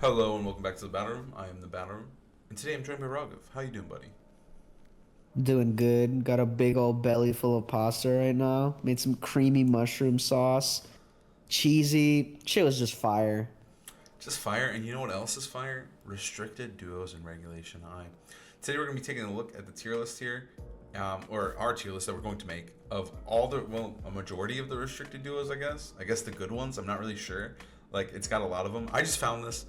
Hello and welcome back to the Battle Room. I am the Battle Room, and today I'm joined by Raghav. How you doing, buddy? Doing good. Got a big old belly full of pasta right now. Made some creamy mushroom sauce. Cheesy. Shit was just fire. Just fire, and you know what else is fire? Restricted duos and Regulation I. Today we're going to be taking a look at the tier list here, or our tier list that we're going to make of all a majority of the restricted duos, I guess. I guess the good ones. I'm not really sure. Like it's got a lot of them. I just found this.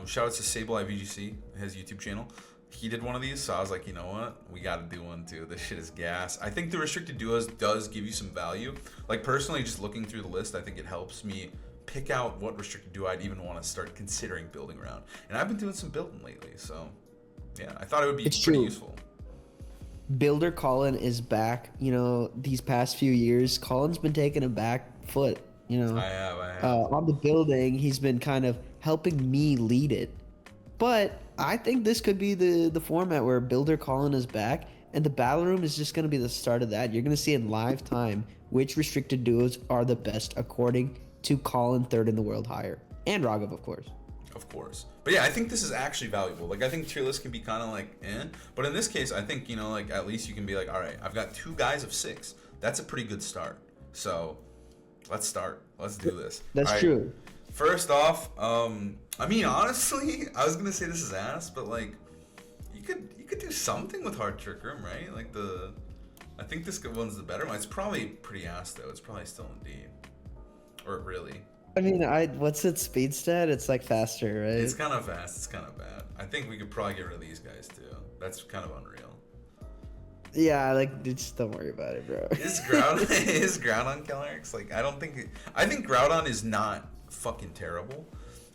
Shout out to Sable IVGC, his YouTube channel. He did one of these, so I was like, you know what? We got to do one too. This shit is gas. I think the restricted duos does give you some value. Like personally, just looking through the list, I think it helps me pick out what restricted duo I'd even want to start considering building around. And I've been doing some building lately, so yeah, I thought it would be It's pretty true. useful. Builder Colin is back. These past few years, Colin's been taking a back foot. I have. On the building, he's been kind of helping me lead it. But I think this could be the format where Builder Colin is back, and the battle room is just going to be the start of that. You're going to see in live time which restricted duos are the best according to Colin, third in the world higher, and Raghav, of course. Of course. But yeah, I think this is actually valuable. Like, I think tier lists can be kind of like, eh. But in this case, I think, like, at least you can be like, all right, I've got two guys of six. That's a pretty good start. So, let's start. Let's do this. All That's right. true. First off, I mean, honestly, I was gonna say this is ass, but like, you could do something with Hard Trick Room, right? Like I think this one's the better one. It's probably pretty ass though. It's probably still in D, or really. I mean, what's its speed stat? It's like faster, It's right? kind of fast. It's kind of bad. I think we could probably get rid of these guys too. That's kind of unreal. Yeah, like just don't worry about it, bro. Is Groudon is Groudon Calyrex? Like I think Groudon is not fucking terrible.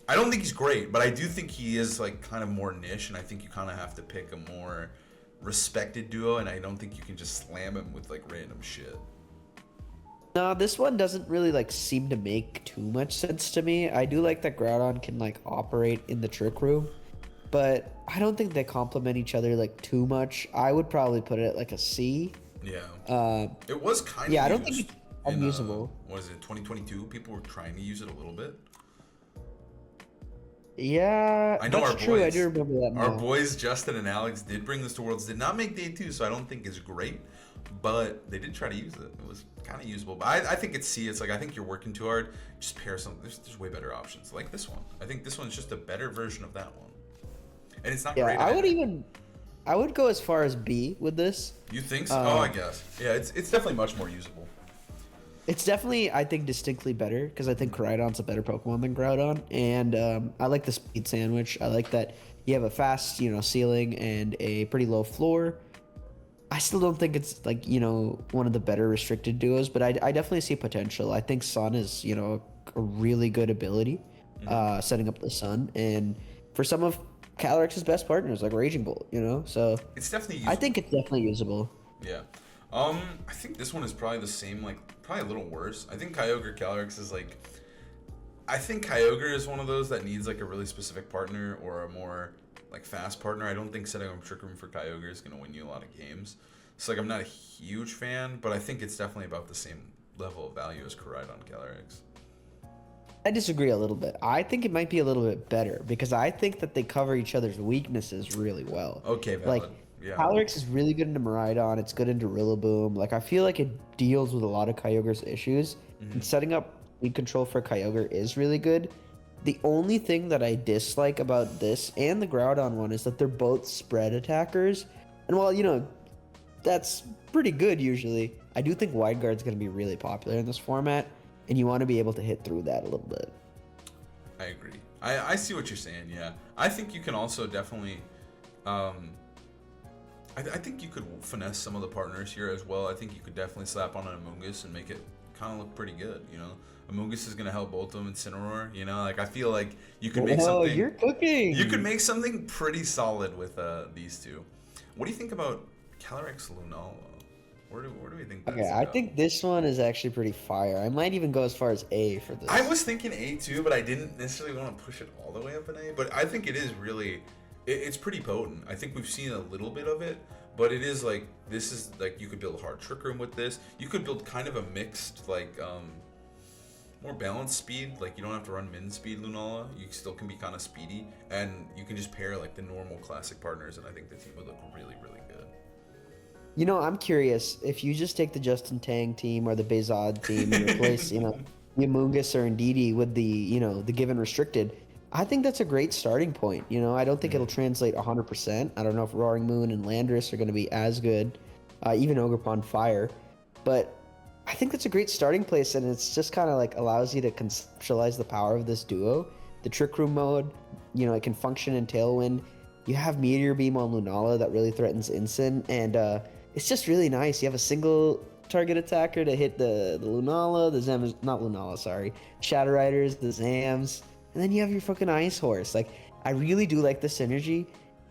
I don't think he's great, but I do think he is like kind of more niche, and I think you kind of have to pick a more respected duo, and I don't think you can just slam him with like random shit. No, this one doesn't really like seem to make too much sense to me. I do like that Groudon can like operate in the trick room, but I don't think they complement each other like too much. I would probably put it at like a C. Yeah, Uh, it was kind yeah, I of don't think used it's in unusable. what is it, 2022? People were trying to use it a little bit. Yeah, I know that's true. I do remember that our now. boys Justin and Alex did bring this to Worlds. Did not make day two, so I don't think it's great, but they did try to use it. It was kind of usable. But I think it's C. It's like I think you're working too hard. Just pair some. There's way better options like this one. I think this one's just a better version of that one, and it's not Yeah, great either. I would go as far as B with this. You think so? Oh, I Uh, guess. Yeah, it's definitely much more usable. It's definitely, I think, distinctly better because I think Koraidon's a better Pokemon than Groudon, and I like the speed sandwich. I like that you have a fast, ceiling and a pretty low floor. I still don't think it's like one of the better restricted duos, but I definitely see potential. I think Sun is a really good ability, setting up the Sun, and for some of Calyx's best partners like Raging Bolt, so It's definitely I usable. think it's definitely usable. Yeah. I think this one is probably the same, like probably a little worse. I think Kyogre Calyrex is like I think Kyogre is one of those that needs like a really specific partner or a more like fast partner. I don't think setting up Trick Room for Kyogre is gonna win you a lot of games. So like I'm not a huge fan, but I think it's definitely about the same level of value as Koraidon Calyrex. I disagree a little bit. I think it might be a little bit better because I think that they cover each other's weaknesses really well. Okay, Like, valid. Yeah. Calyrex is really good into Miraidon. It's good into Rillaboom. Like, I feel like it deals with a lot of Kyogre's issues. And setting up lead control for Kyogre is really good. The only thing that I dislike about this and the Groudon one is that they're both spread attackers. And while, that's pretty good usually, I do think Wide Guard's going to be really popular in this format. And you want to be able to hit through that a little bit. I agree. I see what you're saying. Yeah, I think you can also definitely. I think you could finesse some of the partners here as well. I think you could definitely slap on an Amoonguss and make it kind of look pretty good. Amoonguss is gonna help both of them in Incineroar. Like I feel like you could make Oh, something. you're cooking. You could make something pretty solid with these two. What do you think about Calyrex Lunala? Where do we think that's Okay, I at? think this one is actually pretty fire. I might even go as far as A for I this. was thinking A too, but I didn't necessarily want to push it all the way up in A. But I think it is really, it's pretty potent. I think we've seen a little bit of it, but it is like this is like you could build a hard trick room with this. You could build kind of a mixed like more balanced speed. Like you don't have to run min speed Lunala. You still can be kind of speedy, and you can just pair like the normal classic partners, and I think the team would look really, really good. You know, I'm curious if you just take the Justin Tang team or the Bezod team and replace, you know, Yamungus or Ndidi with the, you know, the given restricted. I think that's a great starting point. You know, I don't think it'll translate 100%. I don't know if Roaring Moon and Landorus are going to be as good, even Ogerpon Fire, but I think that's a great starting place, and it's just kind of like allows you to conceptualize the power of this duo. The Trick Room mode, you know, it can function in Tailwind. You have Meteor Beam on Lunala that really threatens Incin, and it's just really nice. You have a single target attacker to hit the Lunala, the Zam, not Lunala, sorry, Shadow Riders, the Zams, and then you have your fucking Ice Horse. Like, I really do like the synergy.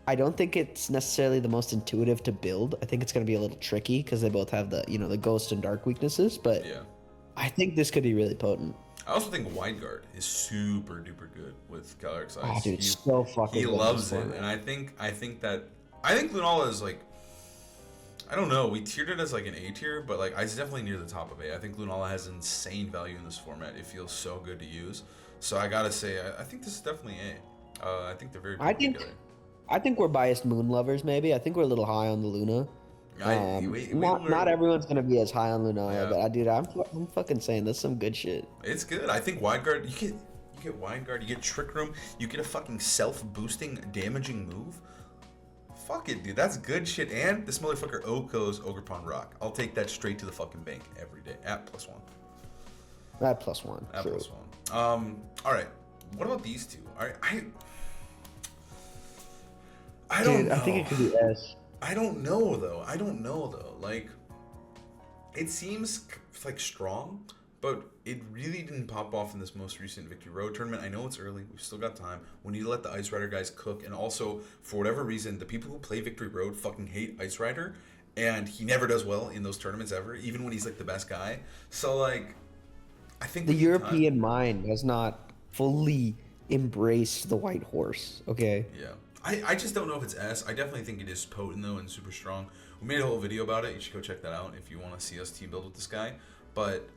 I don't think it's necessarily the most intuitive to build. I think it's going to be a little tricky because they both have the, you know, the Ghost and Dark weaknesses, but Yeah. I think this could be really potent. I also think Wide Guard is super duper good with Calyrex Ice. Oh, dude, it's so fucking He good loves this it, format. and I think Lunala is like, I don't know, we tiered it as like an A tier, but like it's definitely near the top of A. I think Lunala has insane value in this format. It feels so good to use. So I gotta say, I think this is definitely A. I think they're very I good think together. I think we're biased Moon lovers, maybe. I think we're a little high on the Luna. Not everyone's gonna be as high on Lunala, Yeah. but I'm fucking saying that's some good shit. It's good. I think Wide Guard, you get Wide Guard, you get Trick Room, you get a fucking self-boosting, damaging move. Fuck it, dude. That's good shit. And this motherfucker Oko's Ogerpon Rock. I'll take that straight to the fucking bank every day at +1. At +1. At True. +1. All right. What about these two? I don't Dude, know. I think it could be S. I don't know though. Like, it seems like strong, but it really didn't pop off in this most recent Victory Road tournament. I know it's early. We've still got time. We need to let the Ice Rider guys cook. And also, for whatever reason, the people who play Victory Road fucking hate Ice Rider, and he never does well in those tournaments ever, even when he's like the best guy. So like, I think The we need time. European mind has not fully embraced the white horse. Okay. Yeah. I just don't know if it's S. I definitely think it is potent though and super strong. We made a whole video about it. You should go check that out if you want to see us team build with this guy. But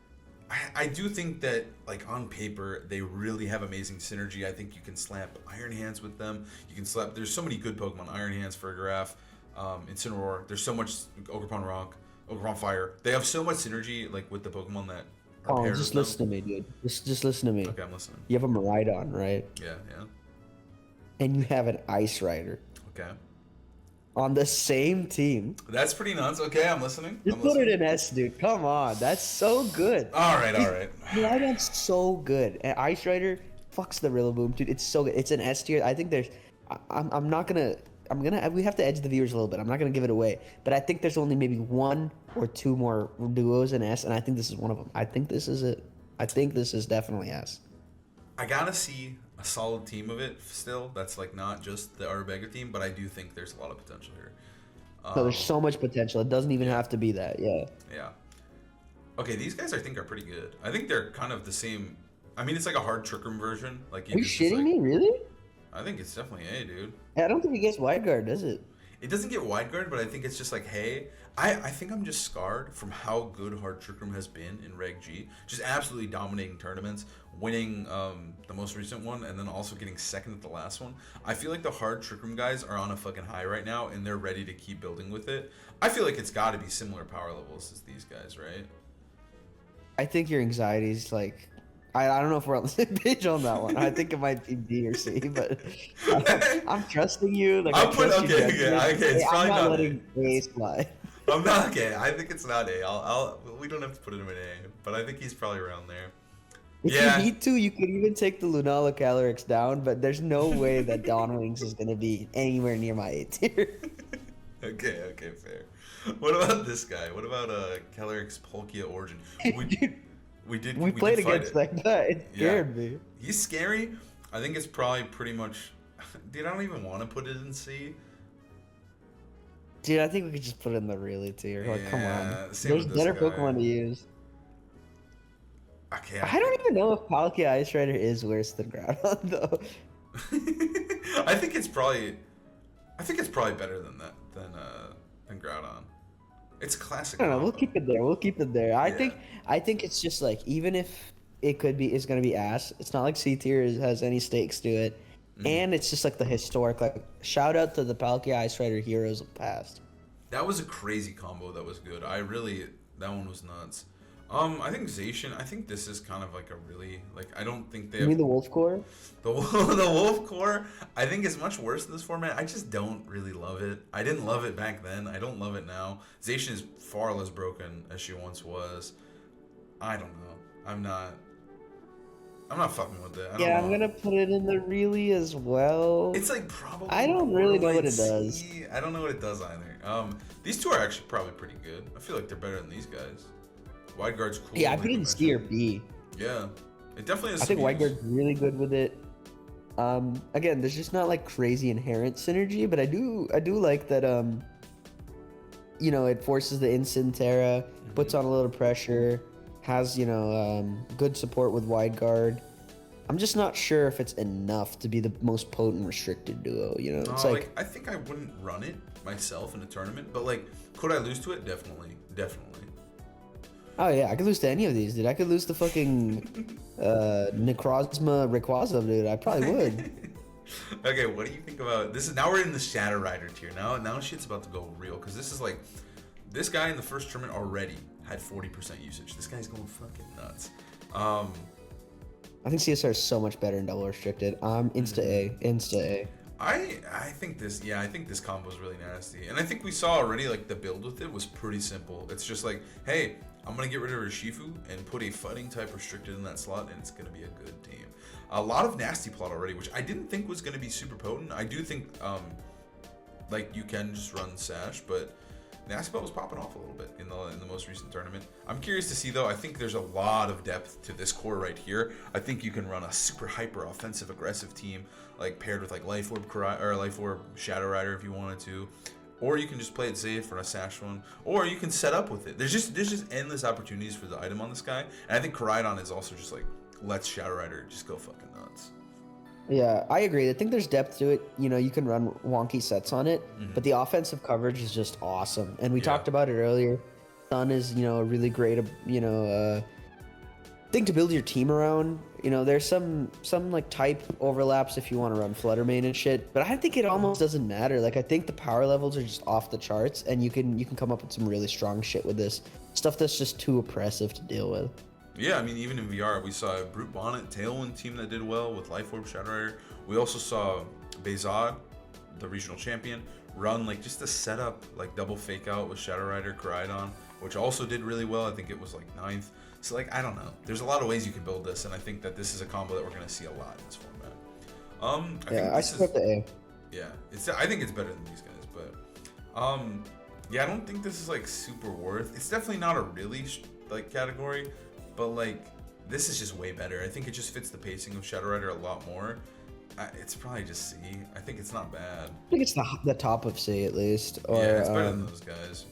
I do think that like on paper they really have amazing synergy. I think you can slap Iron Hands with them. You can slap. There's so many good Pokemon. Iron Hands, Fergaraf, Incineroar. There's so much Ogerpon Rock, Ogerpon Fire. They have so much synergy like with the Pokemon that are Oh, paired just with listen to me, dude. Just listen to me. them. Okay, I'm listening. You have a Miraidon, right? Yeah. And you have an Ice Rider Okay. on the same team. That's pretty nuts. Okay, I'm listening. Just put it in S, dude. Come on, that's so good. All right. Miraidon's so good, and Ice Rider fucks the Rillaboom, dude. It's so good. It's an S tier. I think there's. I'm not gonna. We have to edge the viewers a little bit. I'm not gonna give it away, but I think there's only maybe one or two more duos in S, and I think this is one of them. I think this is it. I think this is definitely S. I gotta see a solid team of it still. That's like not just the Arbega team, but I do think there's a lot of potential here. So there's so much potential. It doesn't even have to be that. Yeah. Yeah. Okay, these guys I think are pretty good. I think they're kind of the same. I mean, it's like a hard Trick Room version. Like, Are you shitting me? Really? I think it's definitely A, dude. I don't think it gets Wide Guard, does it? It doesn't get Wide Guard, but I think it's just like, hey, I think I'm just scarred from how good Hard Trick Room has been in Reg G. Just absolutely dominating tournaments, winning the most recent one, and then also getting second at the last one. I feel like the Hard Trick Room guys are on a fucking high right now, and they're ready to keep building with it. I feel like it's got to be similar power levels as these guys, right? I think your anxiety's like. I don't know if we're on the same page on that one. I think it might be B or C, but I'm trusting you. Like, I'll put okay. It's I'm probably not not letting A slide. I'm not okay. I think it's not A. We don't have to put him in A, but I think he's probably around there. If you need to, you could even take the Lunala Calyrex down, but there's no way that Dawn Wings is going to be anywhere near my A tier. Okay, fair. What about this guy? What about Calyrex Palkia Origin? We played against that guy. It scared me. He's scary. I think it's probably pretty much. Dude, I don't even want to put it in C. Dude, I think we could just put it in the really tier. Like, come on. There's better guy. Pokemon to use. Okay. I don't even know if Palkia Ice Rider is worse than Groudon, though. I think it's probably better than that than Groudon. It's classic. I don't know. We'll keep it there. I Yeah. think it's just like even if it's gonna be ass. It's not like C tier has any stakes to it, and it's just like the historic. Like shout out to the Palkia Ice Rider heroes of the past. That was a crazy combo. That was good. That one was nuts. I think Zacian. I think this is kind of like a really like. I don't think they You have mean the Wolf Core? the the Wolf Core. I think is much worse in this format. I just don't really love it. I didn't love it back then. I don't love it now. Zacian is far less broken as she once was. I don't know. I'm not. I'm not fucking with it. I don't Yeah, know. I'm gonna put it in the really as well. It's like probably. I don't really know what it borderline does. C. I don't know what it does either. These two are actually probably pretty good. I feel like they're better than these guys. Wide guard's cool. Yeah, I like put it in C or B. Yeah, it definitely has. I think some White use. Guard's really good with it. Again, there's just not like crazy inherent synergy, but I do like that. It forces the instant Terra, puts on a little pressure, has good support with Wide Guard. I'm just not sure if it's enough to be the most potent restricted duo. It's like I think I wouldn't run it myself in a tournament, but like, could I lose to it? Definitely. oh yeah, I could lose to any of these, dude. I could lose to fucking Necrozma Rayquaza, dude. I probably would. Okay, what do you think about this? Now we're in the Shadow Rider tier. Now shit's about to go real because this is like, this guy in the first tournament already had 40% usage. This guy's going fucking nuts. I think CSR is so much better in double restricted. Insta A. I think this combo is really nasty, and I think we saw already like the build with it was pretty simple. It's just like, hey, I'm gonna get rid of Urshifu and put a fighting type restricted in that slot, and it's gonna be a good team. A lot of nasty plot already, which I didn't think was gonna be super potent. I do think like you can just run Sash, but nasty plot was popping off a little bit in the most recent tournament. I'm curious to see though. I think there's a lot of depth to this core right here. I think you can run a super hyper offensive aggressive team, like paired with like Life Orb Shadow Rider if you wanted to, or you can just play it safe for a Sash one, or you can set up with it. There's just endless opportunities for the item on this guy, and I think Miraidon is also just like, let's Shadow Rider just go fucking nuts. Yeah, I agree. I think there's depth to it. You can run wonky sets on it, but the offensive coverage is just awesome. And we talked about it earlier. Sun is, a really great, thing to build your team around. There's some like type overlaps if you want to run Flutter Mane and shit, but I think it almost doesn't matter. Like I think the power levels are just off the charts, and you can come up with some really strong shit with this stuff that's just too oppressive to deal with. Yeah, I mean, even in VR, we saw a Brute Bonnet Tailwind team that did well with Life Orb Shadow Rider. We also saw Bezod, the regional champion, run like just a setup, like double fake out with Shadow Rider Miraidon, which also did really well. I think it was like 9th. So like, I don't know. There's a lot of ways you can build this, and I think that this is a combo that we're going to see a lot in this format. I support the A. Yeah, I think it's better than these guys, but yeah, I don't think this is like super worth. It's definitely not a really like category, but like this is just way better. I think it just fits the pacing of Shadow Rider a lot more. It's probably just C. I think it's not bad. I think it's the top of C at least. Or, yeah, it's better than those guys.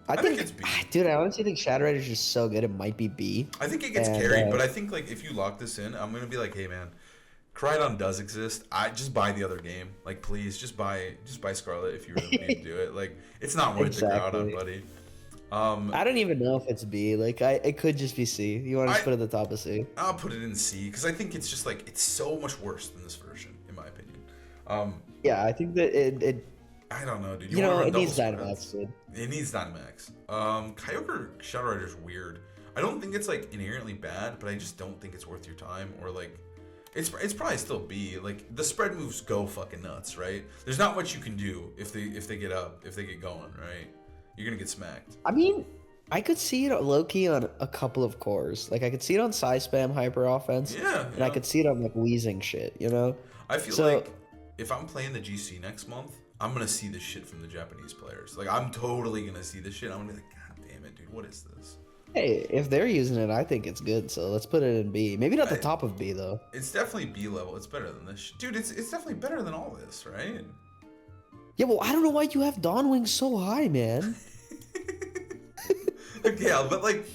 I think it's B. Dude, I honestly think Shadow Rider is just so good it might be B. I think it gets carried, but I think like if you lock this in, I'm gonna be like, hey man, Miraidon does exist. I just buy the other game. Like please, just buy Scarlet if you really need to do it. Like it's not worth the Miraidon, buddy. I don't even know if it's B. Like it could just be C. You want to just put it at the top of C? I'll put it in C because I think it's just like it's so much worse than this version, in my opinion. Yeah, I think that it I don't know, dude. it needs Dynamax, dude. It needs Dynamax. Kyogre Shadow Rider is weird. I don't think it's like inherently bad, but I just don't think it's worth your time. Or like, it's probably still B. Like the spread moves go fucking nuts, right? There's not much you can do if they get going, right? You're gonna get smacked. I mean, I could see it low key on a couple of cores. Like I could see it on Psy Spam Hyper Offense. Yeah. And I could see it on like Wheezing shit. I feel like if I'm playing the GC next month, I'm gonna see this shit from the Japanese players. Like I'm totally gonna see this shit. I'm gonna be like, God damn it, dude, what is this? Hey, if they're using it, I think it's good. So let's put it in B. Maybe not the top of B though. It's definitely B level. It's better than this, dude. It's definitely better than all this, right? Yeah, well, I don't know why you have Dawnwing so high, man. Yeah, but like,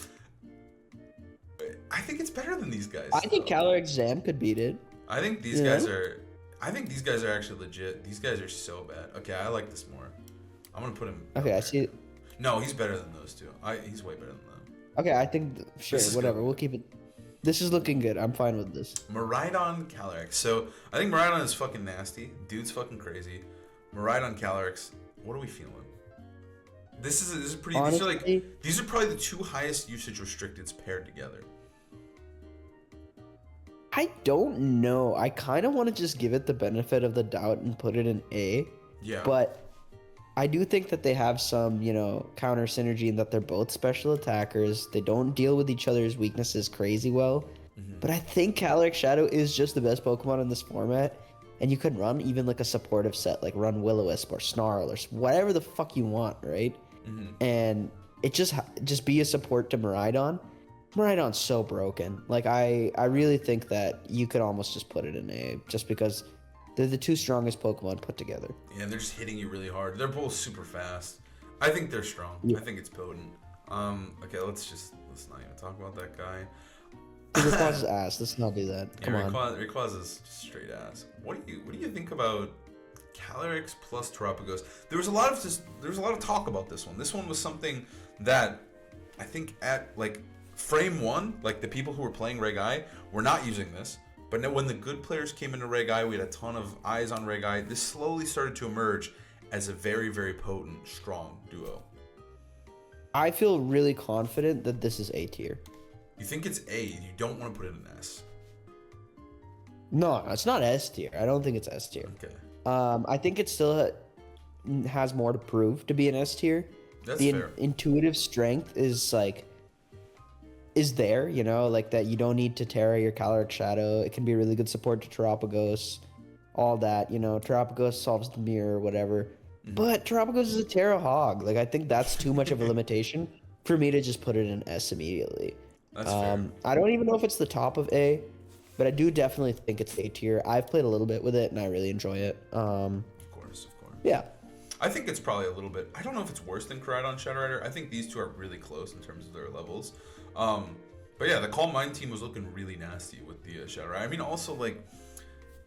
I think it's better than these guys. I think Calyrex Zam could beat it. I think these guys are. I think these guys are actually legit. These guys are so bad. Okay, I like this more. I'm gonna put him. Okay, I see it. No, he's better than those two. He's way better than them. Okay, I think sure, whatever. Good. We'll keep it. This is looking good. I'm fine with this. Miraidon Calyrex. So I think Miraidon is fucking nasty. Dude's fucking crazy. Miraidon Calyrex. What are we feeling? This is pretty. Honestly, These are probably the two highest usage restricteds paired together. I don't know. I kind of want to just give it the benefit of the doubt and put it in A. Yeah. But I do think that they have some, counter synergy in that they're both special attackers. They don't deal with each other's weaknesses crazy well. Mm-hmm. But I think Calyrex Shadow is just the best Pokemon in this format. And you could run even like a supportive set, like run Will-O-Wisp or Snarl or whatever the fuck you want, right? Mm-hmm. And it just be a support to Miraidon. Miraidon's so broken. Like I really think that you could almost just put it in A, just because they're the two strongest Pokemon put together. Yeah, they're just hitting you really hard. They're both super fast. I think they're strong. Yeah. I think it's potent. Okay, let's not even talk about that guy. Rayquaza's ass. Let's not do that. Come on. Rayquaza's straight ass. What do you think about Calyrex plus Terapagos? There was a lot of talk about this one. This one was something that I think at like frame 1, like the people who were playing Reg-I were not using this. But when the good players came into Reg-I, we had a ton of eyes on Reg-I. This slowly started to emerge as a very, very potent, strong duo. I feel really confident that this is A tier. You think it's A, you don't want to put it in S. No, it's not S tier. I don't think it's S tier. Okay. I think it still has more to prove to be an S tier. That's the fair. Intuitive strength is there, like that you don't need to Terra your Calyrex Shadow. It can be a really good support to Terapagos, all that, Terapagos solves the mirror, whatever. Mm-hmm. But Terapagos is a Terra Hog. Like, I think that's too much of a limitation for me to just put it in S immediately. That's fair. I don't even know if it's the top of A, but I do definitely think it's A tier. I've played a little bit with it, and I really enjoy it. Of course. Yeah. I think it's probably a little bit. I don't know if it's worse than Miraidon Shadow Rider. I think these two are really close in terms of their levels. But yeah, the Calm Mind team was looking really nasty with the Shadow Rider. I mean, also like,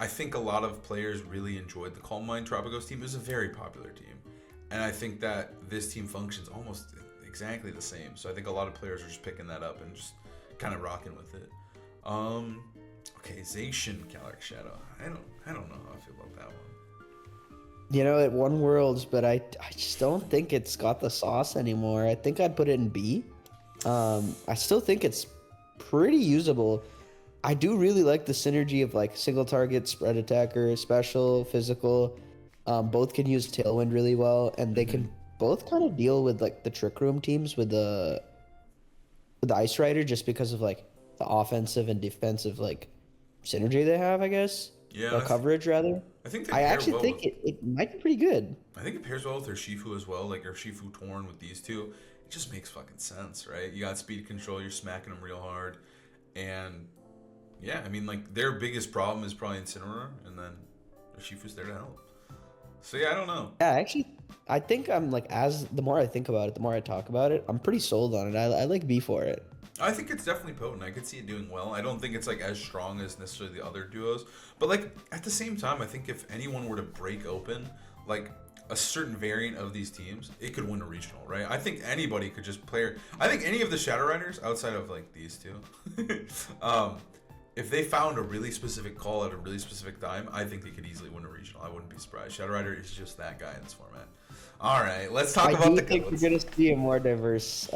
I think a lot of players really enjoyed the Calm Mind Terapagos team. It was a very popular team, and I think that this team functions almost exactly the same. So I think a lot of players are just picking that up and just kind of rocking with it. Okay, Zacian Calyrex Shadow. I don't know how I feel about that one. It won Worlds, but I just don't think it's got the sauce anymore. I think I'd put it in B. I still think it's pretty usable. I do really like the synergy of like single target, spread attacker, special, physical. Both can use Tailwind really well, and they can both kind of deal with like the Trick Room teams with the Ice Rider, just because of like the offensive and defensive like synergy they have, I guess. Yeah. Or coverage rather. I think I actually think it might be pretty good. I think it pairs well with their Shifu as well, like their Shifu Torn with these two. It just makes fucking sense, right? You got speed control, you're smacking them real hard, and yeah, I mean, like their biggest problem is probably Incineroar, and then their Shifu's there to help. So yeah, I don't know. Yeah, actually, I think I'm like, the more I think about it, the more I talk about it, I'm pretty sold on it. I like B for it. I think it's definitely potent. I could see it doing well. I don't think it's like as strong as necessarily the other duos, but like at the same time, I think if anyone were to break open like a certain variant of these teams, it could win a regional, right? I think anybody could just play. I think any of the Shadow Riders outside of like these two, if they found a really specific call at a really specific time, I think they could easily win a regional. I wouldn't be surprised. Shadow Rider is just that guy in this format. All right, let's talk about the. I think we're gonna see a more diverse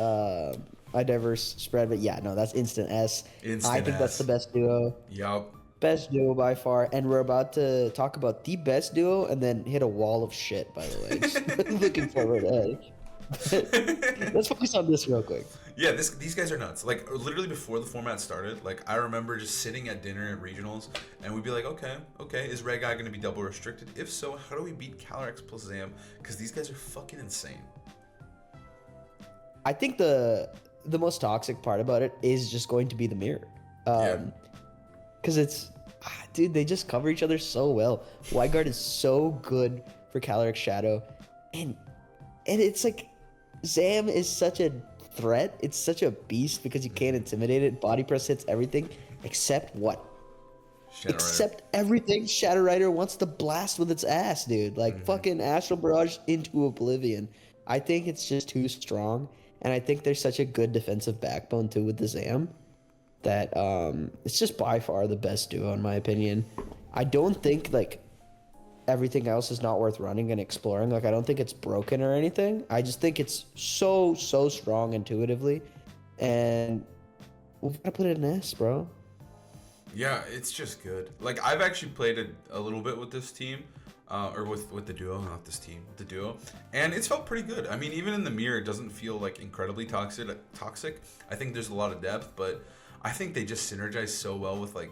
spread, but yeah, no, that's instant S. I think that's the best duo. Yup. Best duo by far, and we're about to talk about the best duo, and then hit a wall of shit. By the way, just looking forward to it. Let's focus on this real quick. Yeah, these guys are nuts. Like literally before the format started, like I remember just sitting at dinner at regionals, and we'd be like, okay, is Reg-I going to be double restricted? If so, how do we beat Calyrex plus Zam? Because these guys are fucking insane. I think the most toxic part about it is just going to be the mirror. Because it's, dude, they just cover each other so well. Wide Guard is so good for Calyrex Shadow, and it's like Zam is such a threat. It's such a beast because you can't intimidate it. Body press hits everything except what? Except everything. Shadow Rider wants to blast with its ass, dude. Like fucking Astral Barrage into oblivion. I think it's just too strong, and I think there's such a good defensive backbone too with the Zam that it's just by far the best duo in my opinion. I don't think like everything else is not worth running and exploring. Like I don't think it's broken or anything. I just think it's so strong intuitively, and we've got to put it in S, bro. Yeah, it's just good. Like I've actually played it a little bit with this team, or with the duo, not this team, the duo, and it's felt pretty good. I mean, even in the mirror, it doesn't feel like incredibly toxic. Toxic. I think there's a lot of depth, but I think they just synergize so well with like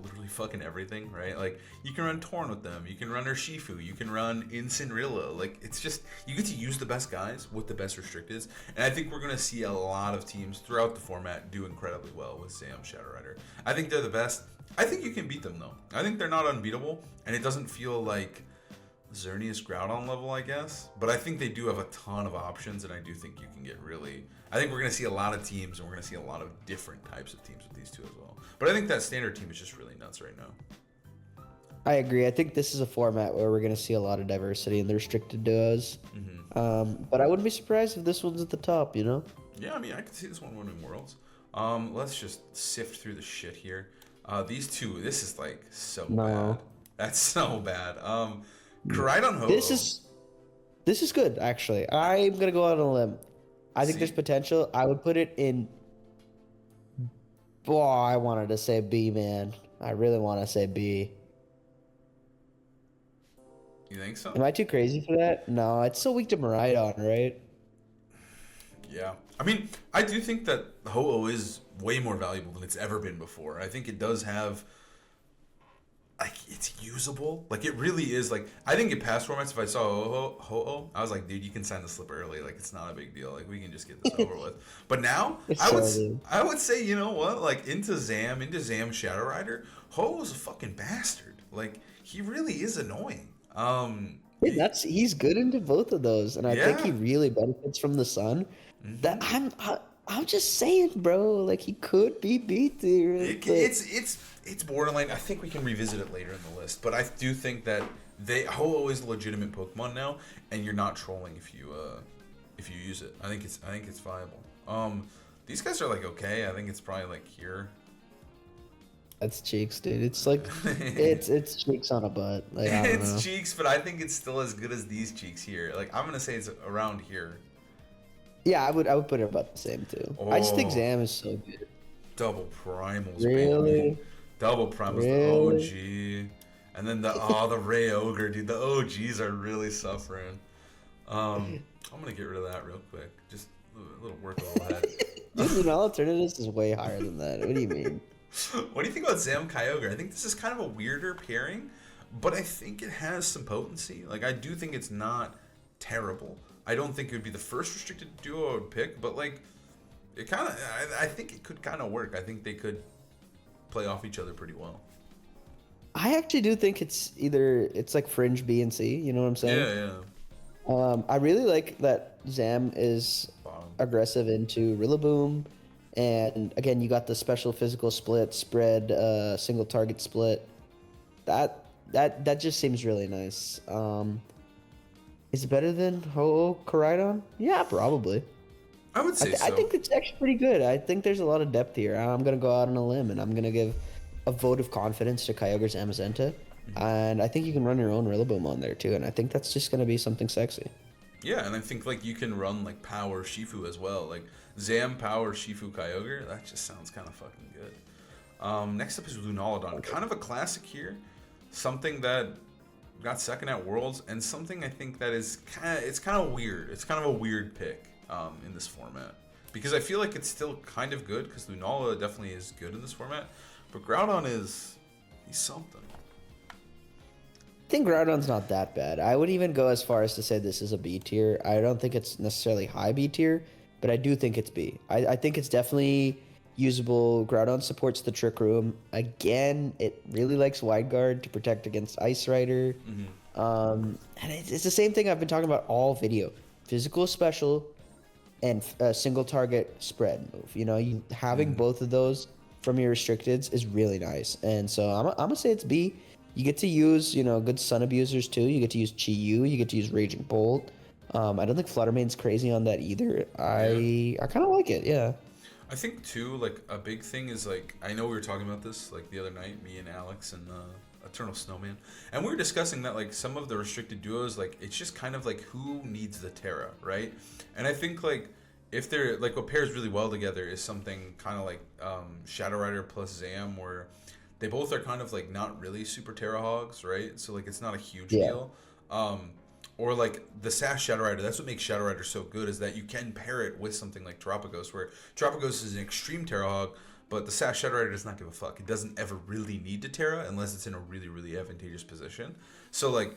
literally fucking everything, right? Like you can run Torn with them, you can run Urshifu, you can run Incineroar. Like it's just you get to use the best guys with the best restricteds, and I think we're gonna see a lot of teams throughout the format do incredibly well with Sam Shadow Rider. I think they're the best. I think you can beat them though. I think they're not unbeatable, and it doesn't feel like Xerneas Groudon level, I guess. But I think they do have a ton of options, and I do think you can get really. I think we're going to see a lot of teams, and we're going to see a lot of different types of teams with these two as well. But I think that standard team is just really nuts right now. I agree. I think this is a format where we're going to see a lot of diversity in the restricted duos. But I wouldn't be surprised if this one's at the top, you know? Yeah, I mean, I could see this one winning Worlds. Let's just sift through the shit here. These two, this is like so bad. That's so bad. Miraidon Ho. This is good, actually. I'm going to go out on a limb. I think there's potential. I would put it in. Boy, I wanted to say B, man. I really want to say B. You think so? Am I too crazy for that? No, it's so weak to Miraidon, right? Yeah. I mean, I do think that Ho-Oh is way more valuable than it's ever been before. I think it does have... Like, it's usable. Like, it really is. Like, I think in past formats, if I saw Ho-Oh, I was like, dude, you can sign the slip early. Like, it's not a big deal. Like, we can just get this over with. But now, I would say, you know what? Like, into Zam Shadow Rider, Ho-Oh's a fucking bastard. Like, he really is annoying. He's good into both of those, and I think he really benefits from the sun. That I'm just saying, bro. Like he could be B tier. It's borderline. I think we can revisit it later in the list, but I do think that Ho-Oh is a legitimate Pokemon now, and you're not trolling if you use it. I think it's viable. These guys are like okay. I think it's probably like here. That's cheeks, dude. It's like it's cheeks on a butt. Like I don't know. Cheeks, but I think it's still as good as these cheeks here. Like I'm gonna say it's around here. Yeah, I would put it about the same too. I just think Zam is so good. Double primals, really? Baby. Double primals, the OG, and then the Ray Ogre, dude. The OGs are really suffering. I'm gonna get rid of that real quick. Just a little work a little ahead. Dude, Lunala alternatives is way higher than that. What do you mean? What do you think about Zam Kyogre? I think this is kind of a weirder pairing, but I think it has some potency. Like I do think it's not terrible. I don't think it would be the first restricted duo I would pick, but like it kind of, I think it could kind of work. I think they could play off each other pretty well. I actually do think it's like fringe B and C. You know what I'm saying? Yeah. I really like that Zam is aggressive into Rillaboom, and again you got the special physical split, spread, single target split. That just seems really nice. Is it better than Ho-Oh Miraidon? Yeah, probably. I would say so. I think it's actually pretty good. I think there's a lot of depth here. I'm going to go out on a limb, and I'm going to give a vote of confidence to Kyogre's Amazenta. And I think you can run your own Rillaboom on there, too. And I think that's just going to be something sexy. Yeah, and I think like you can run like Power Shifu as well. Like Zam Power Shifu Kyogre. That just sounds kind of fucking good. Next up is Lunala. Kind of a classic here. Something that got second at Worlds, and something I think that is kind of weird. It's kind of a weird pick in this format because I feel like it's still kind of good because Lunala definitely is good in this format, but Groudon he's something. I think Groudon's not that bad. I would even go as far as to say this is a B tier. I don't think it's necessarily high B tier, but I do think it's B. I think it's definitely usable. Groudon supports the Trick Room. Again, it really likes Wide Guard to protect against Ice Rider. And it's the same thing I've been talking about all video. Physical special and single target spread move. You know, having both of those from your restricteds is really nice. And so I'm gonna say it's B. You get to use, good Sun abusers too. You get to use Chi-Yu. You get to use Raging Bolt. I don't think Fluttermane's crazy on that either. I kind of like it, yeah. I think too, like a big thing is like I know we were talking about this like the other night, me and Alex and Eternal Snowman, and we were discussing that like some of the restricted duos, like it's just kind of like who needs the Terra, right? And I think like if they're like what pairs really well together is something kind of like Shadow Rider plus Zam, where they both are kind of like not really super Terra hogs, right? So like it's not a huge Yeah. deal. Um, or like the Sash Shadow Rider, that's what makes Shadow Rider so good is that you can pair it with something like Terapagos, where Terapagos is an extreme Terra hog, but the Sash Shadow Rider does not give a fuck. It doesn't ever really need to Terra unless it's in a really, really advantageous position. So like,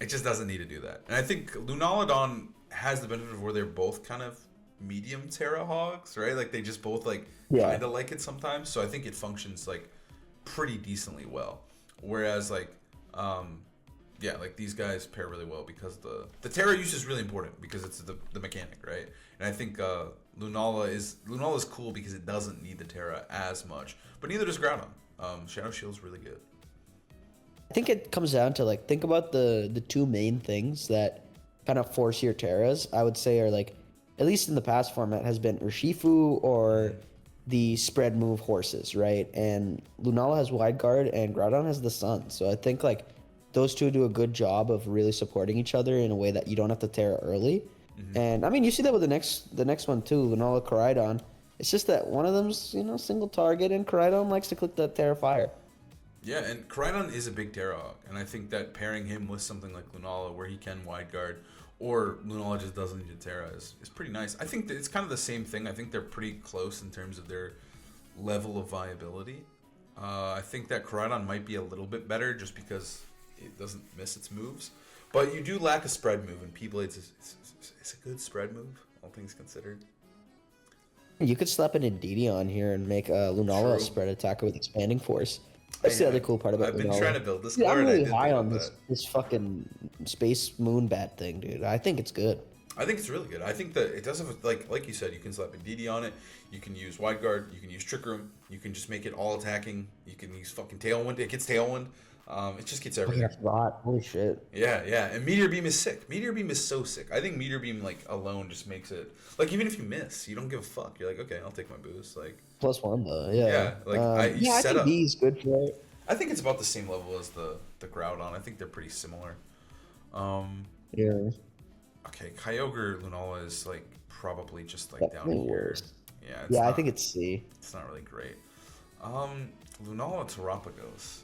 it just doesn't need to do that. And I think Lunala has the benefit of where they're both kind of medium Terra hogs, right? Like they just both like Yeah. kind of like it sometimes. So I think it functions like pretty decently well. Whereas like yeah, like these guys pair really well because the Terra use is really important because it's the mechanic, right? And I think Lunala is cool because it doesn't need the Terra as much, but neither does Groudon. Shadow Shield's really good. I think it comes down to like think about the two main things that kind of force your Terras. I would say are like at least in the past format has been Urshifu or the spread move horses, right? And Lunala has Wide Guard and Groudon has the Sun. So I think like those two do a good job of really supporting each other in a way that you don't have to Terra early. And I mean you see that with the next one too, Lunala Koraidon. It's just that one of them's, single target and Koraidon likes to click that Terra Fire. Yeah, and Koraidon is a big Terra hog, and I think that pairing him with something like Lunala, where he can wide guard, or Lunala just doesn't need a Terra, is pretty nice. I think that it's kind of the same thing. I think they're pretty close in terms of their level of viability. I think that Koraidon might be a little bit better just because it doesn't miss its moves, but you do lack a spread move, and P-Blades is a good spread move, all things considered. You could slap an Indeedee on here and make Lunala a True. spread attacker with expanding force. That's the I, other cool part about I've been Lunala. trying to build this Dude, car, I'm and I really did high think on about this fucking space moon bat thing, dude. I think it's good. I think it's really good. I think that it does have like you said, you can slap a DD on it. You can use wide guard. You can use trick room. You can just make it all attacking. You can use fucking tailwind. It gets tailwind. It just gets Oh yeah, everything. I forgot. Holy shit. Yeah, yeah. And meteor beam is sick. Meteor beam is so sick. I think meteor beam like alone just makes it like even if you miss, you don't give a fuck. You're like, okay, I'll take my boost. Like, +1 though. Yeah. yeah, like you Yeah, I set think up. D is good for it. I think it's about the same level as the Groudon. I think they're pretty similar. Um, Yeah. okay, Kyogre Lunala is like probably just like down Definitely here. worse. Yeah, Yeah, I not, think it's C. it's not really great. Lunala Terapagos.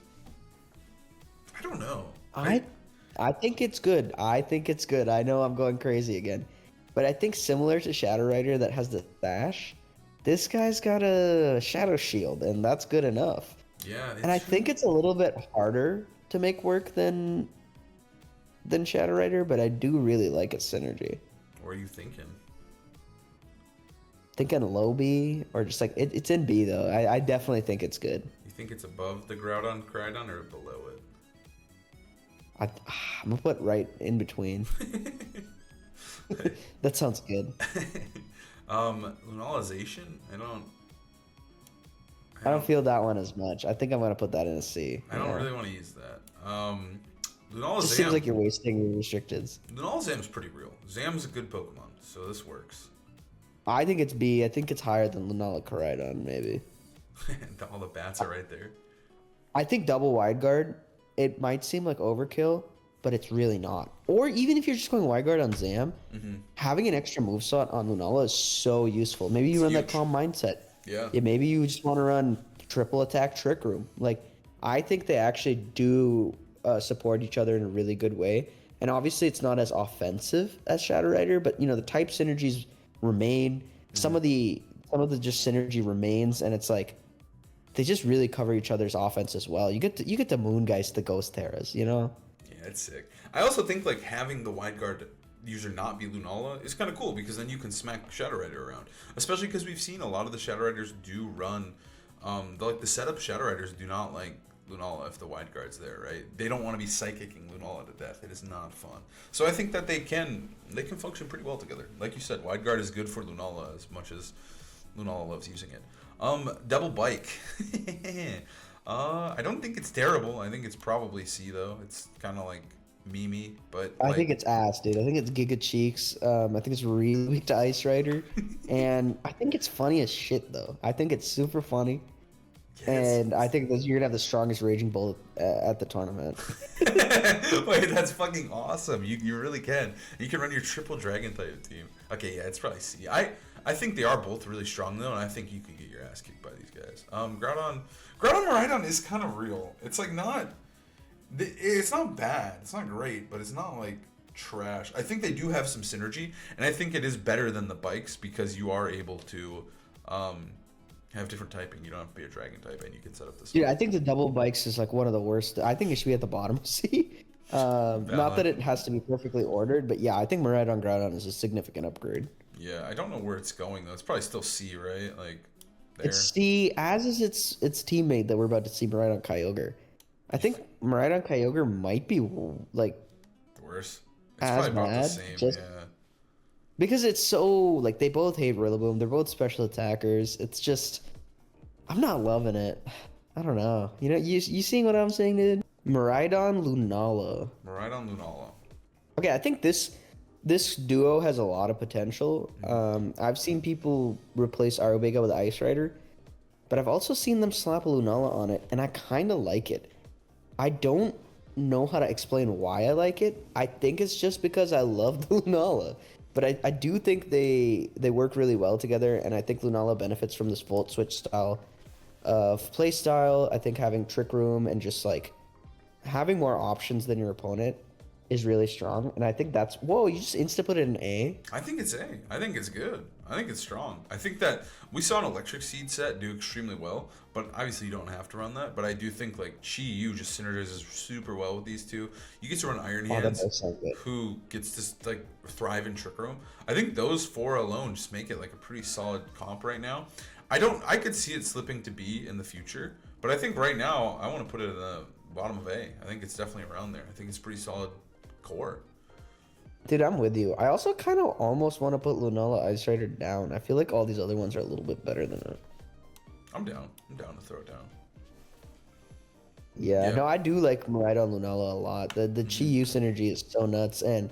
I don't know. I think it's good. I think it's good. I know I'm going crazy again. But I think similar to Shadow Rider that has the Thatch, this guy's got a Shadow Shield, and that's good enough. Yeah, And I think it's a little bit harder to make work than Shadow Rider, but I do really like its synergy. What are you thinking? Thinking low B or just like it's in B though. I definitely think it's good. You think it's above the Groudon Crydon or below it? I'm gonna put right in between. That sounds good. Lunalization? I don't feel that one as much. I think I'm gonna put that in a C. I don't Yeah. really want to use that. It just seems like you're wasting your restricteds. Lunalazam's pretty real. Zam's a good Pokemon, so this works. I think it's B. I think it's higher than Lunala Koraidon, maybe. All the bats are right there. I think double wide guard, it might seem like overkill, but it's really not. Or even if you're just going wide guard on Zam, having an extra moveset on Lunala is so useful. Maybe you run that huge. calm mindset. Yeah. Maybe you just want to run triple attack trick room. Like, I think they actually do support each other in a really good way. And obviously, it's not as offensive as Shadow Rider, but the type synergies remain. Some of the just synergy remains, and it's like they just really cover each other's offense as well. You get the Moongeist, the Ghost Terras, Yeah, it's sick. I also think like having the wide guard user not be Lunala is kind of cool because then you can smack Shadow Rider around. Especially because we've seen a lot of the Shadow Riders do run. The setup Shadow Riders do not like Lunala if the wide guard's there, right? They don't want to be psychicking Lunala to death. It is not fun. So I think that they can function pretty well together. Like you said, wide guard is good for Lunala as much as Lunala loves using it. Double bike. I don't think it's terrible. I think it's probably C though. It's kind of like memey, but I think like, it's ass, dude. I think it's Giga Cheeks. I think it's really weak to Ice Rider, and I think it's funny as shit though. I think it's super funny, yeah, and I think that you're gonna have the strongest Raging Bull at the tournament. Wait, that's fucking awesome. You really can. You can run your triple dragon type team. Okay, yeah, it's probably C. I think they are both really strong though, and I think you could get your ass kicked by these guys. Groudon Miraidon is kind of real. It's like not. It's not bad. It's not great, but it's not like trash. I think they do have some synergy, and I think it is better than the bikes because you are able to have different typing. You don't have to be a dragon type, and you can set up this. Dude, I think the double bikes is like one of the worst. I think it should be at the bottom C. Not that Valid. it has to be perfectly ordered, but yeah, I think Miraidon Groudon is a significant upgrade. Yeah, I don't know where it's going though. It's probably still C, right? Like there. It's C, as is its teammate that we're about to see, Miraidon Kyogre. I think Miraidon Kyogre might be like Worse. It's as probably about the bad, same. just Yeah. because it's so like they both hate Rillaboom. They're both special attackers. It's just I'm not loving it. I don't know. You know, you seeing what I'm saying, dude? Miraidon Lunala. Miraidon Lunala. Okay, I think this duo has a lot of potential. I've seen people replace Arubega with Ice Rider, but I've also seen them slap a Lunala on it, and I kind of like it. I don't know how to explain why I like it. I think it's just because I love the Lunala. But I do think they work really well together, and I think Lunala benefits from this Volt Switch style of play style. I think having Trick Room and just like having more options than your opponent is really strong. And I think that's whoa, you just insta put it in A. I think it's A. I think it's good. I think it's strong. I think that we saw an Electric Seed set do extremely well, but obviously you don't have to run that. But I do think like Chi Yu just synergizes super well with these two. You get to run Iron Oh, that Hands, does sound good. who gets to like thrive in Trick Room. I think those four alone just make it like a pretty solid comp right now. I could see it slipping to B in the future, but I think right now I want to put it in the bottom of A. I think it's definitely around there. I think it's pretty solid core. Dude, I'm with you. I also kind of almost want to put Lunala Ice Rider down. I feel like all these other ones are a little bit better than it. I'm down. I'm down to throw it down. Yeah, Yeah. no, I do like Miraidon Lunala a lot. The Chi Yu synergy is so nuts, and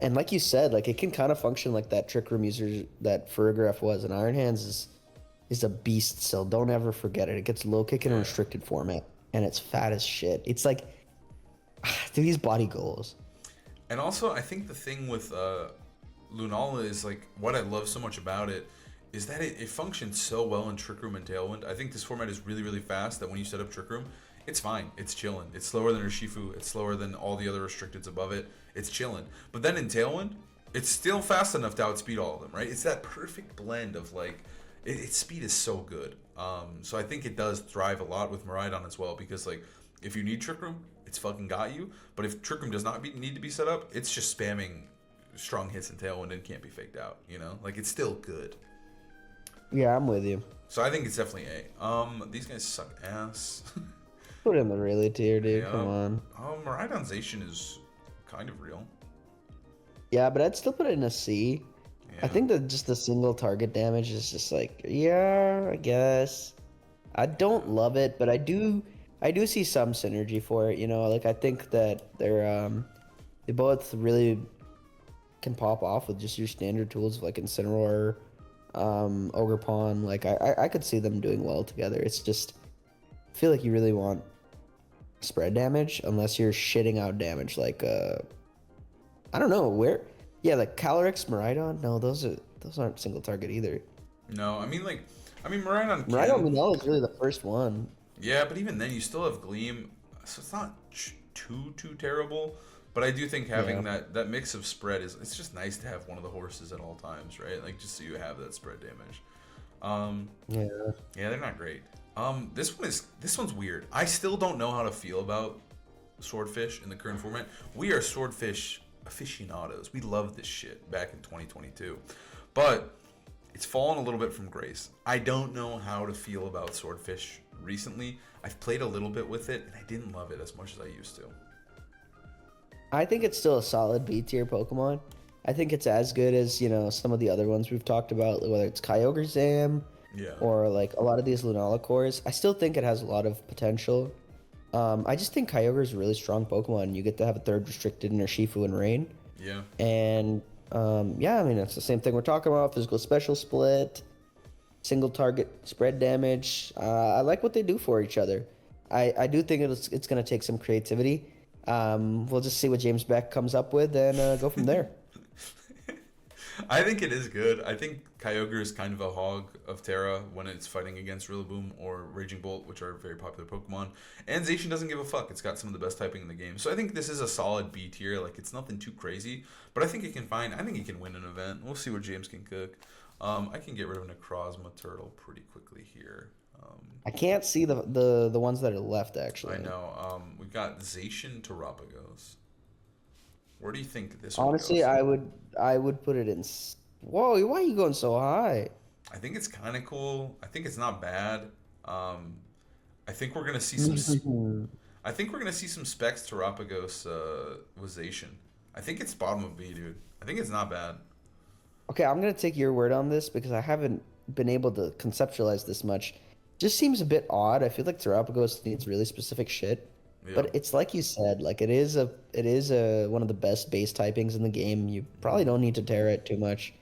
like you said, like it can kind of function like that Trick Room user that Ferrograph was, and Iron Hands is a beast. So don't ever forget it. It gets low kick in a restricted format, and it's fat as shit. It's like, dude, these body goals. And also, I think the thing with Lunala is like what I love so much about it is that it functions so well in Trick Room and Tailwind. I think this format is really, really fast that when you set up Trick Room, it's fine. It's chilling. It's slower than Urshifu. It's slower than all the other restricteds above it. It's chilling. But then in Tailwind, it's still fast enough to outspeed all of them, right? It's that perfect blend of like, its speed is so good. So I think it does thrive a lot with Miraidon as well because like, if you need Trick Room, it's fucking got you. But if Trick Room does not need to be set up, it's just spamming strong hits and Tailwind and can't be faked out, you know? Like, it's still good. Yeah, I'm with you. So I think it's definitely A. These guys suck ass. Put it in the really tier, dude. Yeah. Come on. Miraidonization is kind of real. Yeah, but I'd still put it in a C. Yeah. I think that just the single target damage is just like, yeah, I guess. I don't love it, but I do see some synergy for it, you know? Like I think that they both really can pop off with just your standard tools like Incineroar, Ogerpon. Like I could see them doing well together. It's just I feel like you really want spread damage unless you're shitting out damage like I don't know where. Yeah, like Calyrex, Miraidon. No, those aren't single target either. No, I mean Miraidon can. Miraidon Lunala is really the first one. Yeah, but even then you still have Gleam, so it's not too terrible. But I do think having that mix of spread it's just nice to have one of the horses at all times, right? Like just so you have that spread damage. Yeah, they're not great. This one's weird. I still don't know how to feel about Swordfish in the current format. We are Swordfish aficionados. We love this shit back in 2022. But it's fallen a little bit from grace. I don't know how to feel about Swordfish recently. I've played a little bit with it and I didn't love it as much as I used to. I think it's still a solid B tier Pokemon. I think it's as good as, you know, some of the other ones we've talked about, whether it's Kyogre Zam or like a lot of these Lunala cores. I still think it has a lot of potential. I just think Kyogre is a really strong Pokemon. You get to have a third restricted in Urshifu and Rain. Yeah. And yeah, I mean, it's the same thing we're talking about. Physical special split, single target spread damage. I like what they do for each other. I do think it's going to take some creativity. We'll just see what James Beck comes up with and go from there. I think it is good. I think Kyogre is kind of a hog of Terra when it's fighting against Rillaboom or Raging Bolt, which are very popular Pokemon. And Zacian doesn't give a fuck. It's got some of the best typing in the game. So I think this is a solid B tier. Like, it's nothing too crazy. But I think it can I think it can win an event. We'll see what James can cook. I can get rid of Necrozma Turtle pretty quickly here. I can't see the ones that are left, actually. I know. We've got Zacian Terapagos. Where do you think this one Honestly, goes? I would put it in. Whoa, why are you going so high? I think it's kind of cool. I think it's not bad. I think we're gonna see some. I think we're gonna see some specs Terapagos with Zacian. I think it's bottom of B, dude. I think it's not bad. Okay, I'm gonna take your word on this because I haven't been able to conceptualize this much. Just seems a bit odd. I feel like Terapagos needs really specific shit. Yeah. But it's like you said, like it is a one of the best base typings in the game. You probably don't need to tear it too much.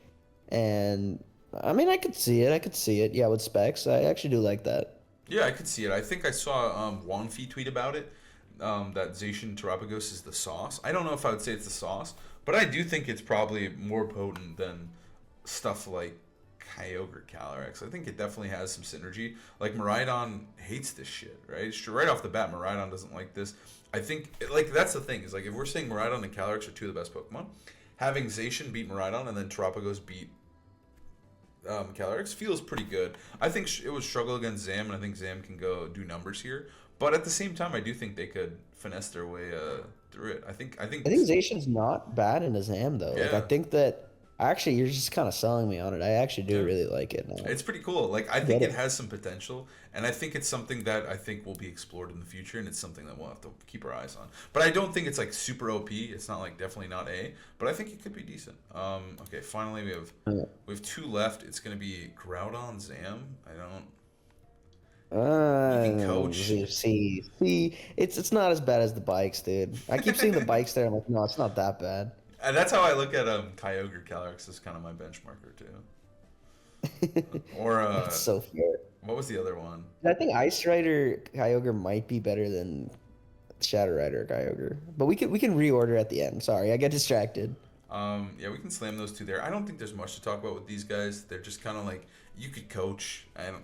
And I mean, I could see it. I could see it. Yeah, with specs, I actually do like that. Yeah, I could see it. I think I saw Wanfi tweet about it. That Zacian Terapagos is the sauce. I don't know if I would say it's the sauce, but I do think it's probably more potent than stuff like Kyogre Calyrex. I think it definitely has some synergy. Like Miraidon hates this shit, right? Right off the bat, Miraidon doesn't like this. I think like that's the thing is like if we're saying Miraidon and Calyrex are two of the best Pokemon, having Zacian beat Miraidon and then Terapagos beat Calyrex feels pretty good. I think it would struggle against Zam, and I think Zam can go do numbers here. But at the same time, I do think they could finesse their way through it. I think Zacian's not bad in his hand though. Like I Yeah. think that actually you're just kind of selling me on it. I actually do Yeah. really like it now. It's pretty cool. Like I think Get it it? has some potential, and I think it's something that I think will be explored in the future, and it's something that we'll have to keep our eyes on. But I don't think it's like super OP. It's not like definitely not A, but I think it could be decent. Okay, finally we have two left. It's gonna be Groudon Zam. I don't. You can coach. See, it's not as bad as the bikes, dude. I keep seeing the bikes there. I'm like, no, it's not that bad. And that's how I look at Kyogre Calyrex is kind of my benchmarker too. Or That's so fair. what was the other one? I think Ice Rider Kyogre might be better than Shadow Rider Kyogre, but we can reorder at the end. Sorry, I get distracted. Yeah, we can slam those two there. I don't think there's much to talk about with these guys. They're just kind of like you could coach. I don't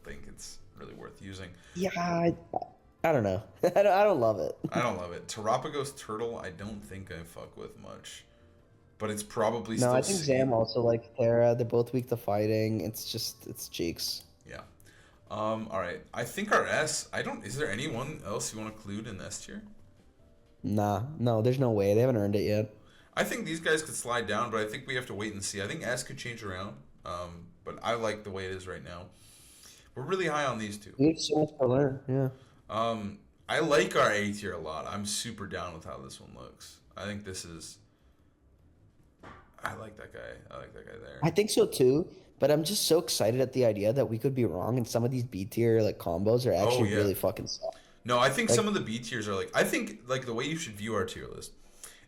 think it's really worth using. Yeah, I don't know. I don't love it. I don't love it. Terapagos Turtle, I don't think I fuck with much, but it's probably No, still. I think Zam also likes Terra. They're both weak to fighting. It's cheeks. Yeah. All right. I think our S. I don't. Is there anyone else you want to include in S tier? Nah, no, there's no way. They haven't earned it yet. I think these guys could slide down, but I think we have to wait and see. I think S could change around, but I like the way it is right now. We're really high on these two. We have so much to learn. Yeah. I like our A tier a lot. I'm super down with how this one looks. I think this is. I like that guy. I like that guy there. I think so too, but I'm just so excited at the idea that we could be wrong and some of these B tier like combos are actually Yeah. really fucking soft. No, I think Like, some of the B tiers are like. I think like the way you should view our tier list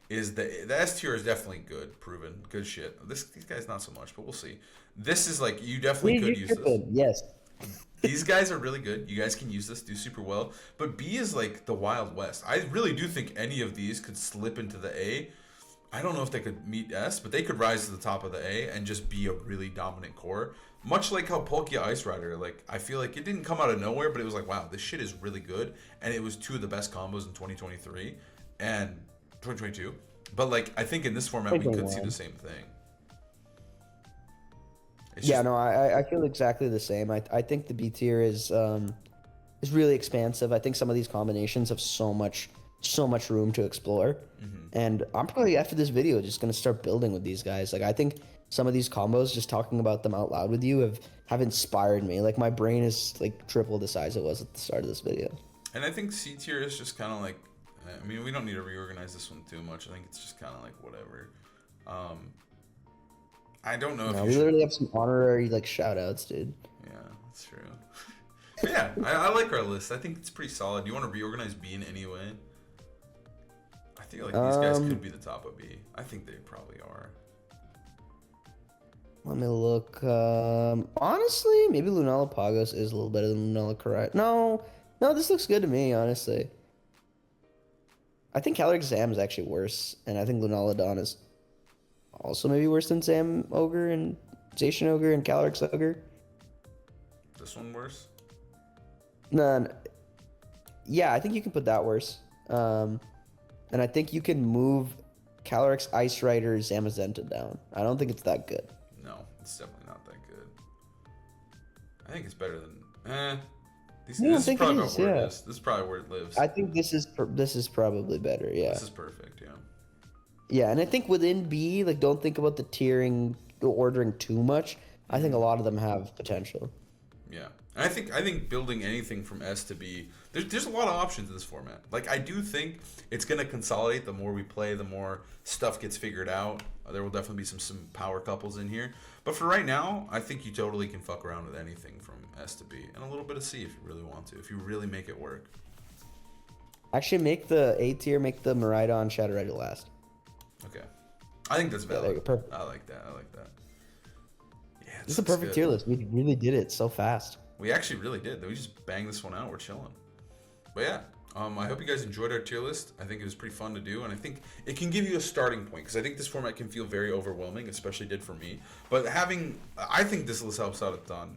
is the S tier is definitely good, proven, good shit. These guys not so much, but we'll see. This is like you definitely could use this. Yes. These guys are really good. You guys can use this, do super well. But B is like the Wild West. I really do think any of these could slip into the A. I don't know if they could meet S, but they could rise to the top of the A and just be a really dominant core. Much like how Palkia Ice Rider, like I feel like it didn't come out of nowhere, but it was like, wow, this shit is really good. And it was two of the best combos in 2023 and 2022. But like I think in this format we could see the same thing. It's Yeah, just, no, I feel exactly the same. I think the B tier is really expansive. I think some of these combinations have so much room to explore. And I'm probably after this video just gonna start building with these guys. Like I think some of these combos, just talking about them out loud with you, have inspired me. Like my brain is like triple the size it was at the start of this video. And I think C tier is just kind of like, I mean, we don't need to reorganize this one too much. I think it's just kind of like whatever. I don't know if No, you we should. literally have some honorary like shout outs, dude. Yeah, that's true. But yeah, I like our list. I think it's pretty solid. Do you want to reorganize B in any way? I feel like these guys could be the top of B. I think they probably are. Let me look. Honestly, maybe Lunala Pagos is a little better than Lunala Karai. No, no, this looks good to me, honestly. I think Calyrex Zam is actually worse, and I think Lunala is also maybe worse than Zam Ogre and Zacian Ogre and Calyrex Ogre. This one worse? No, yeah, I think you can put that worse. And I think you can move Calyrex Ice Rider Zamazenta down. I don't think it's that good. No, it's definitely not that good. I think it's better than this is probably about where it is. This is probably where it lives. I think this is probably better. Yeah. This is perfect. Yeah. Yeah, and I think within B, like, don't think about the tiering, the ordering too much. I think a lot of them have potential. Yeah, and I think building anything from S to B, there's a lot of options in this format. Like, I do think it's gonna consolidate. The more we play, the more stuff gets figured out. There will definitely be some power couples in here. But for right now, I think you totally can fuck around with anything from S to B and a little bit of C if you really want to. If you really make it work. Actually, make the A tier, make the Miraidon Shadow Rider last. Okay, I think that's valid. Yeah, perfect. I like that. Yeah, This is a perfect tier list. We really did it so fast. We actually really did. We just banged this one out. We're chilling. But yeah, I hope you guys enjoyed our tier list. I think it was pretty fun to do, and I think it can give you a starting point because I think this format can feel very overwhelming, especially did for me. But I think this list helps out a ton.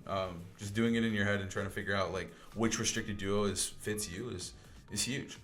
Just doing it in your head and trying to figure out like which restricted duo fits you is huge.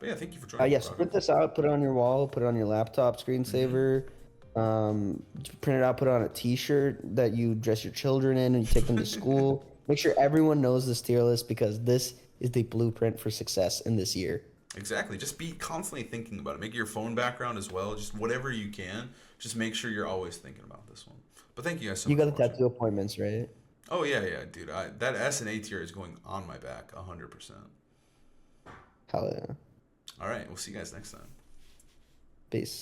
But yeah, thank you for joining. Yes, print this out, put it on your wall, put it on your laptop screensaver. Print it out, put it on a T-shirt that you dress your children in and you take them to school. Make sure everyone knows this tier list because this is the blueprint for success in this year. Exactly. Just be constantly thinking about it. Make your phone background as well. Just whatever you can. Just make sure you're always thinking about this one. But thank you guys so much. You got the tattoo appointments, right? Oh yeah, dude. That S and A tier is going on my back, 100%. Hell yeah. All right, we'll see you guys next time. Peace.